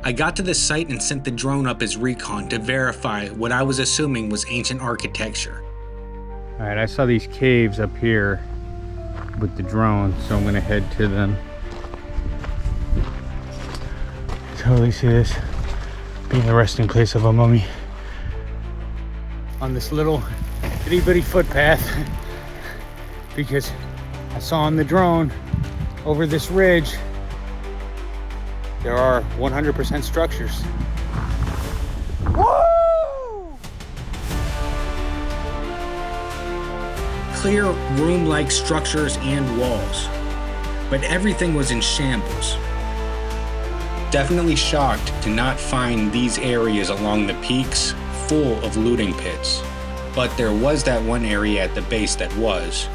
I got to the site and sent the drone up as recon to verify what I was assuming was ancient architecture. All right, I saw these caves up here with the drone, so I'm gonna head to them. Totally see this being the resting place of a mummy. On this little itty bitty footpath, because I saw on the drone over this ridge there are 100% structures. Woo! Clear room-like structures and walls, but everything was in shambles. Definitely shocked to not find these areas along the peaks full of looting pits, but there was that one area at the base that was.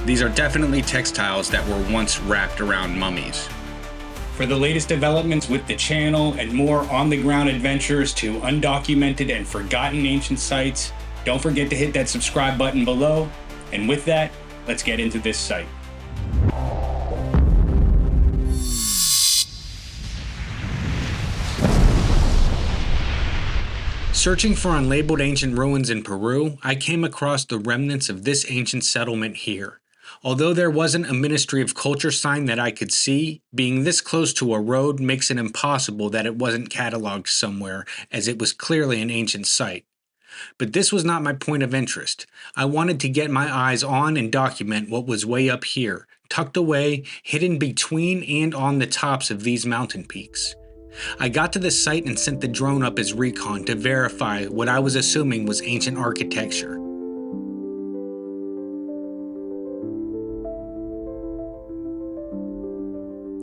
These are definitely textiles that were once wrapped around mummies. For the latest developments with the channel and more on-the-ground adventures to undocumented and forgotten ancient sites, don't forget to hit that subscribe button below. And with that, let's get into this site. Searching for unlabeled ancient ruins in Peru, I came across the remnants of this ancient settlement here. Although there wasn't a Ministry of Culture sign that I could see, being this close to a road makes it impossible that it wasn't cataloged somewhere, as it was clearly an ancient site. But this was not my point of interest. I wanted to get my eyes on and document what was way up here, tucked away, hidden between and on the tops of these mountain peaks. I got to the site and sent the drone up as recon to verify what I was assuming was ancient architecture.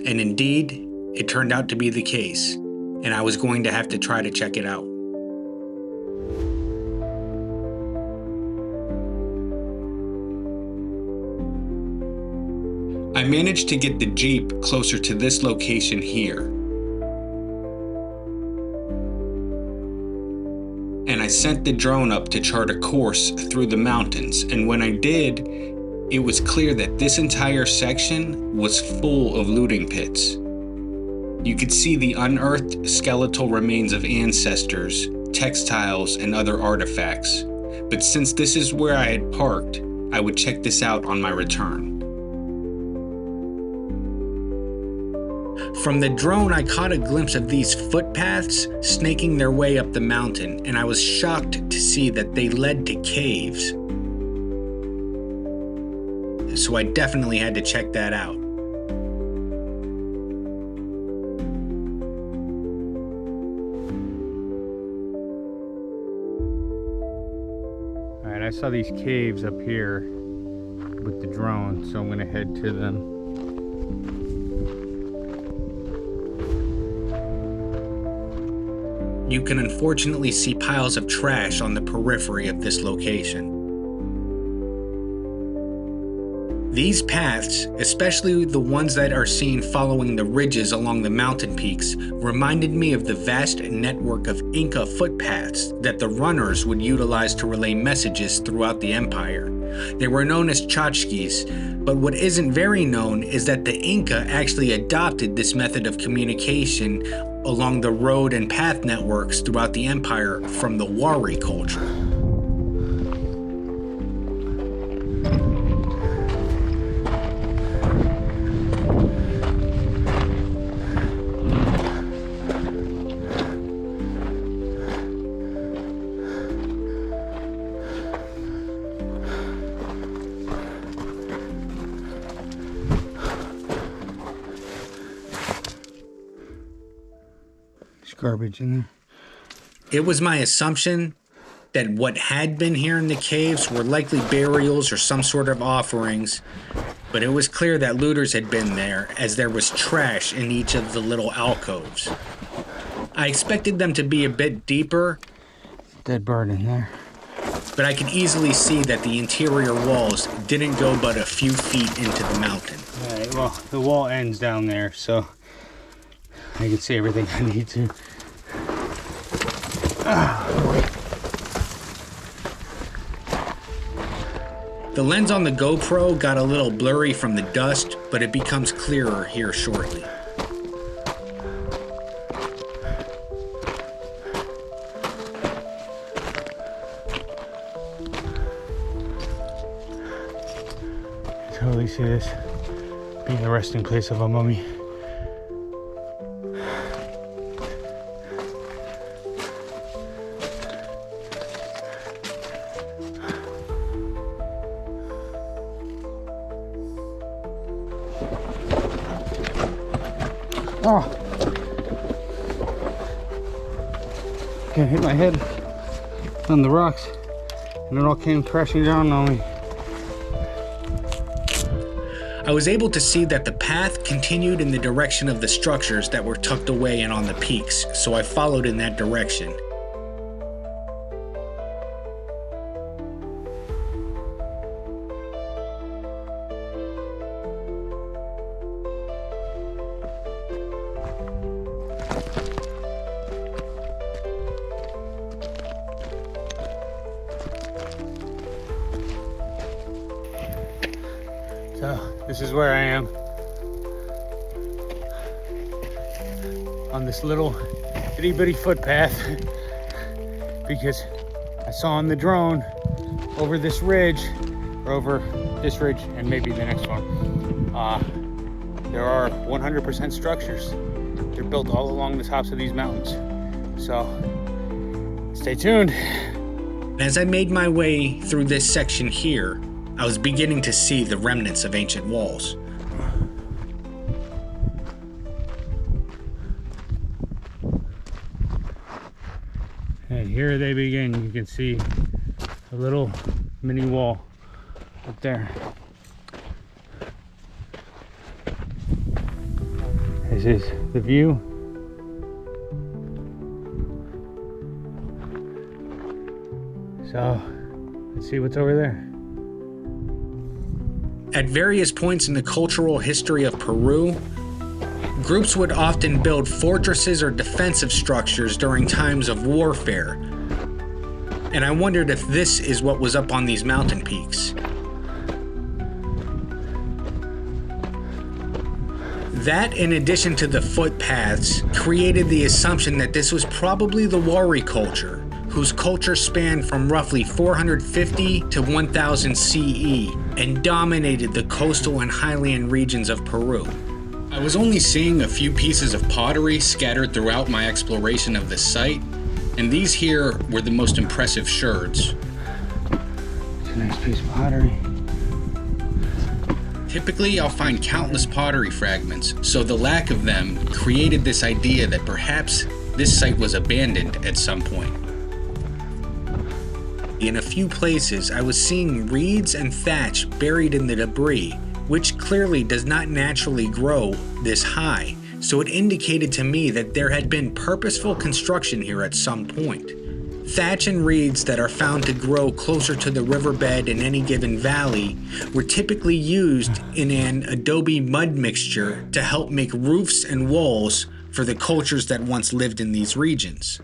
And indeed, it turned out to be the case, and I was going to have to try to check it out. I managed to get the Jeep closer to this location here. And I sent the drone up to chart a course through the mountains, and when I did, it was clear that this entire section was full of looting pits. You could see the unearthed skeletal remains of ancestors, textiles, and other artifacts. But since this is where I had parked, I would check this out on my return. From the drone, I caught a glimpse of these footpaths snaking their way up the mountain, and I was shocked to see that they led to caves. So I definitely had to check that out. All right, I saw these caves up here with the drone, so I'm gonna head to them. You can unfortunately see piles of trash on the periphery of this location. These paths, especially the ones that are seen following the ridges along the mountain peaks, reminded me of the vast network of Inca footpaths that the runners would utilize to relay messages throughout the empire. They were known as tchotchkes, but what isn't very known is that the Inca actually adopted this method of communication along the road and path networks throughout the empire from the Wari culture. Garbage in there. It was my assumption that what had been here in the caves were likely burials or some sort of offerings, but it was clear that looters had been there, as there was trash in each of the little alcoves. I expected them to be a bit deeper, Dead bird in there, but I could easily see that the interior walls didn't go but a few feet into the mountain. all right, well, the wall ends down there, so I can see everything I need to. The lens on the GoPro got a little blurry from the dust, but it becomes clearer here shortly. really see this being the resting place of a mummy. Oh! Can't hit my head on the rocks, and it all came crashing down on me. I was able to see that the path continued in the direction of the structures that were tucked away and on the peaks, so I followed in that direction. So this is where I am, on this little itty bitty footpath, because I saw on the drone over this ridge, or over this ridge and maybe the next one, there are 100% structures. They're built all along the tops of these mountains. So stay tuned. As I made my way through this section here, I was beginning to see the remnants of ancient walls. And here they begin. You can see a little mini wall up there. This is the view. So let's see what's over there. At various points in the cultural history of Peru, groups would often build fortresses or defensive structures during times of warfare. And I wondered if this is what was up on these mountain peaks. That, in addition to the footpaths, created the assumption that this was probably the Wari culture, whose culture spanned from roughly 450 to 1000 CE and dominated the coastal and highland regions of Peru. I was only seeing a few pieces of pottery scattered throughout my exploration of this site, and these here were the most impressive sherds. It's a nice piece of pottery. Typically, I'll find countless pottery fragments, so the lack of them created this idea that perhaps this site was abandoned at some point. In a few places, I was seeing reeds and thatch buried in the debris, which clearly does not naturally grow this high, so it indicated to me that there had been purposeful construction here at some point. Thatch and reeds that are found to grow closer to the riverbed in any given valley were typically used in an adobe mud mixture to help make roofs and walls for the cultures that once lived in these regions.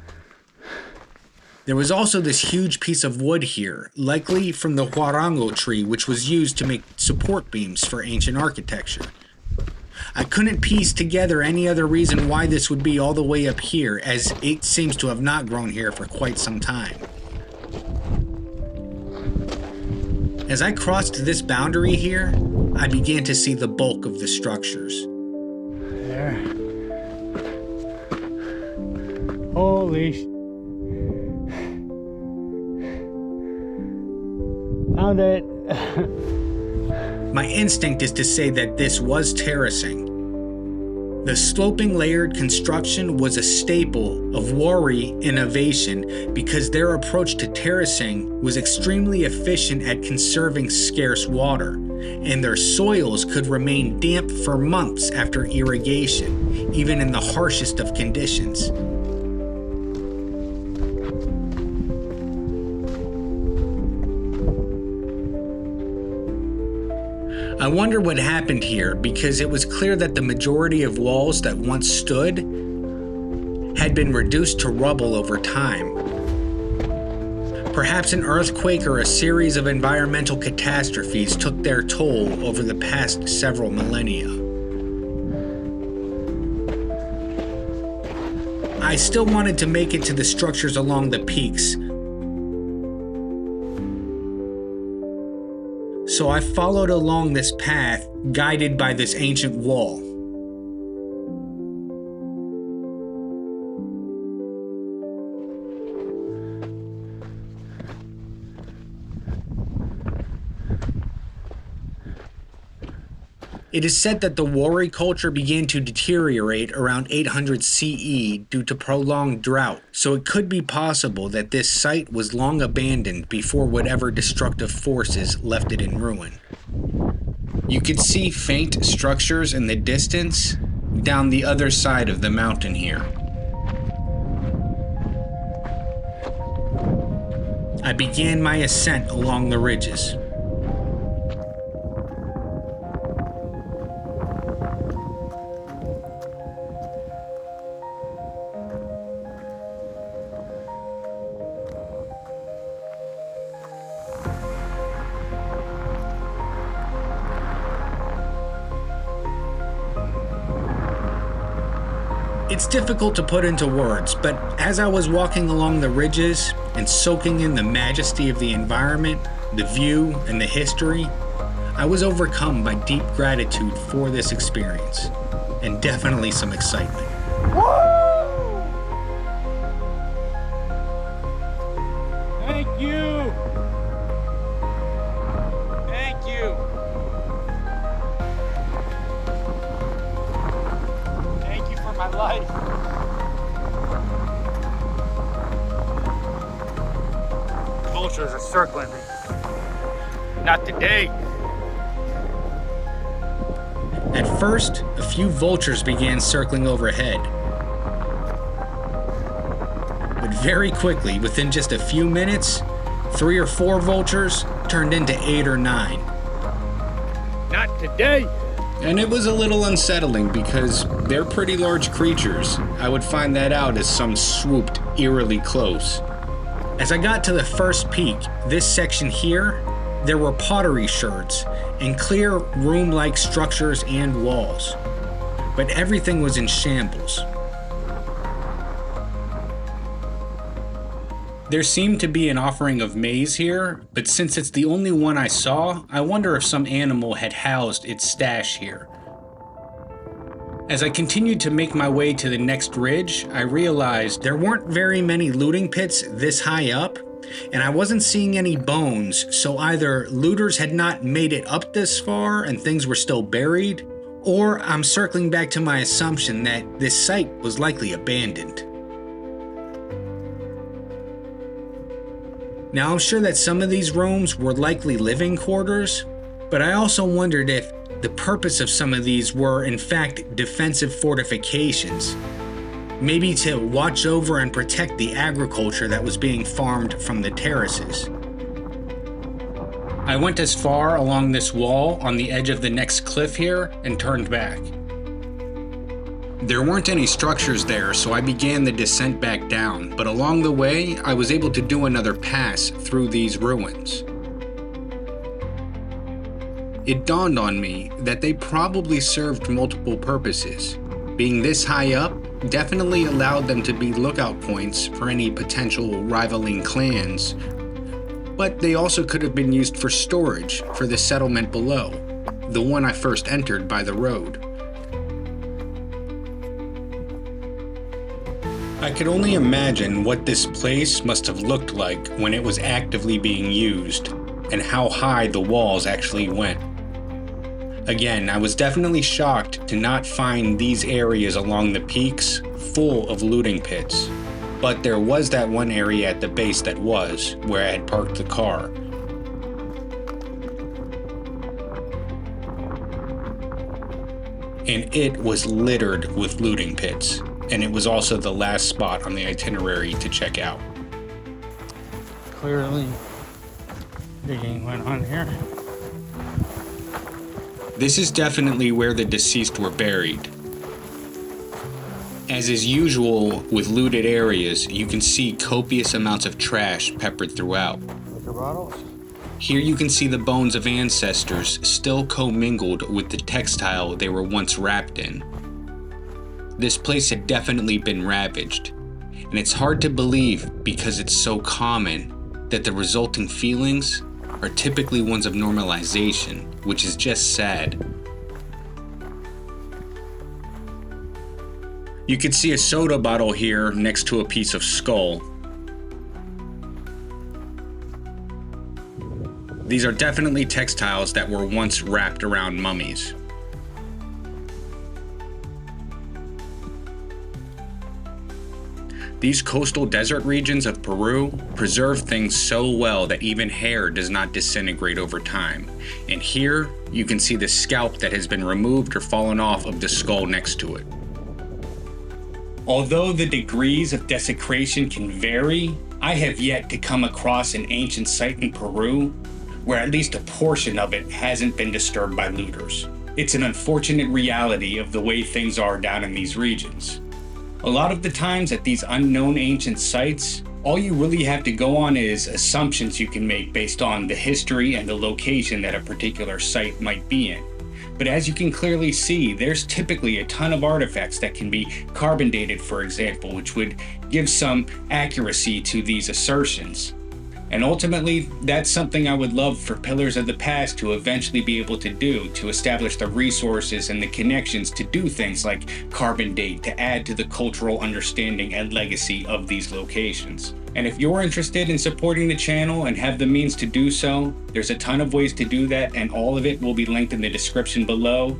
There was also this huge piece of wood here, likely from the huarango tree, which was used to make support beams for ancient architecture. I couldn't piece together any other reason why this would be all the way up here, as it seems to have not grown here for quite some time. As I crossed this boundary here, I began to see the bulk of the structures. There. Holy sh... Found it. My instinct is to say that this was terracing. The sloping layered construction was a staple of Wari innovation because their approach to terracing was extremely efficient at conserving scarce water, and their soils could remain damp for months after irrigation, even in the harshest of conditions. I wonder what happened here, because it was clear that the majority of walls that once stood had been reduced to rubble over time. Perhaps an earthquake or a series of environmental catastrophes took their toll over the past several millennia. I still wanted to make it to the structures along the peaks, so I followed along this path, guided by this ancient wall. It is said that the Wari culture began to deteriorate around 800 CE due to prolonged drought, so it could be possible that this site was long abandoned before whatever destructive forces left it in ruin. You could see faint structures in the distance down the other side of the mountain here. I began my ascent along the ridges. It's difficult to put into words, but as I was walking along the ridges and soaking in the majesty of the environment, the view, and the history, I was overcome by deep gratitude for this experience, and definitely some excitement. Woo! Thank you! Thank you! Thank you for my life. Vultures are circling me. Not today. At first, a few vultures began circling overhead. But very quickly, within just a few minutes, 3 or 4 vultures turned into 8 or 9. Not today. And it was a little unsettling because they're pretty large creatures. I would find that out as some swooped eerily close. As I got to the first peak, this section here, there were pottery sherds and clear room-like structures and walls. But everything was in shambles. There seemed to be an offering of maize here, but since it's the only one I saw, I wonder if some animal had housed its stash here. As I continued to make my way to the next ridge, I realized there weren't very many looting pits this high up, and I wasn't seeing any bones, so either looters had not made it up this far and things were still buried, or I'm circling back to my assumption that this site was likely abandoned. Now, I'm sure that some of these rooms were likely living quarters, but I also wondered if the purpose of some of these were, in fact, defensive fortifications. Maybe to watch over and protect the agriculture that was being farmed from the terraces. I went as far along this wall on the edge of the next cliff here and turned back. There weren't any structures there, so I began the descent back down, but along the way, I was able to do another pass through these ruins. It dawned on me that they probably served multiple purposes. Being this high up definitely allowed them to be lookout points for any potential rivaling clans, but they also could have been used for storage for the settlement below, the one I first entered by the road. I could only imagine what this place must have looked like when it was actively being used, and how high the walls actually went. Again, I was definitely shocked to not find these areas along the peaks full of looting pits, but there was that one area at the base that was, where I had parked the car. And it was littered with looting pits. And it was also the last spot on the itinerary to check out. Clearly, digging went on here. This is definitely where the deceased were buried. As is usual with looted areas, you can see copious amounts of trash peppered throughout. Liquor bottles. Here you can see the bones of ancestors still commingled with the textile they were once wrapped in. This place had definitely been ravaged, and it's hard to believe because it's so common that the resulting feelings are typically ones of normalization, which is just sad. You can see a soda bottle here next to a piece of skull. These are definitely textiles that were once wrapped around mummies. These coastal desert regions of Peru preserve things so well that even hair does not disintegrate over time. And here, you can see the scalp that has been removed or fallen off of the skull next to it. Although the degrees of desecration can vary, I have yet to come across an ancient site in Peru where at least a portion of it hasn't been disturbed by looters. It's an unfortunate reality of the way things are down in these regions. A lot of the times at these unknown ancient sites, all you really have to go on is assumptions you can make based on the history and the location that a particular site might be in. But as you can clearly see, there's typically a ton of artifacts that can be carbon dated, for example, which would give some accuracy to these assertions. And ultimately, that's something I would love for Pillars of the Past to eventually be able to do, to establish the resources and the connections to do things like carbon date, to add to the cultural understanding and legacy of these locations. And if you're interested in supporting the channel and have the means to do so, there's a ton of ways to do that, and all of it will be linked in the description below.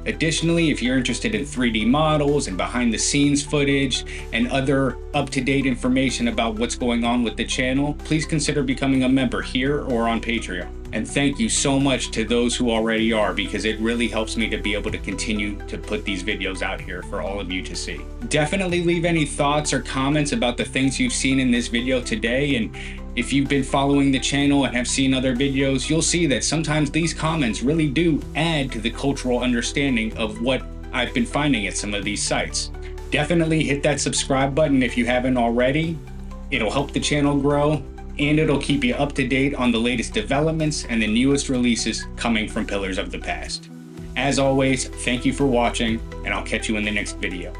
Additionally, if you're interested in 3D models and behind the scenes footage and other up-to-date information about what's going on with the channel, please consider becoming a member here or on Patreon. And thank you so much to those who already are, because it really helps me to be able to continue to put these videos out here for all of you to see. Definitely leave any thoughts or comments about the things you've seen in this video today, and if you've been following the channel and have seen other videos, you'll see that sometimes these comments really do add to the cultural understanding of what I've been finding at some of these sites. Definitely hit that subscribe button if you haven't already. It'll help the channel grow, and it'll keep you up to date on the latest developments and the newest releases coming from Pillars of the Past. As always, thank you for watching, and I'll catch you in the next video.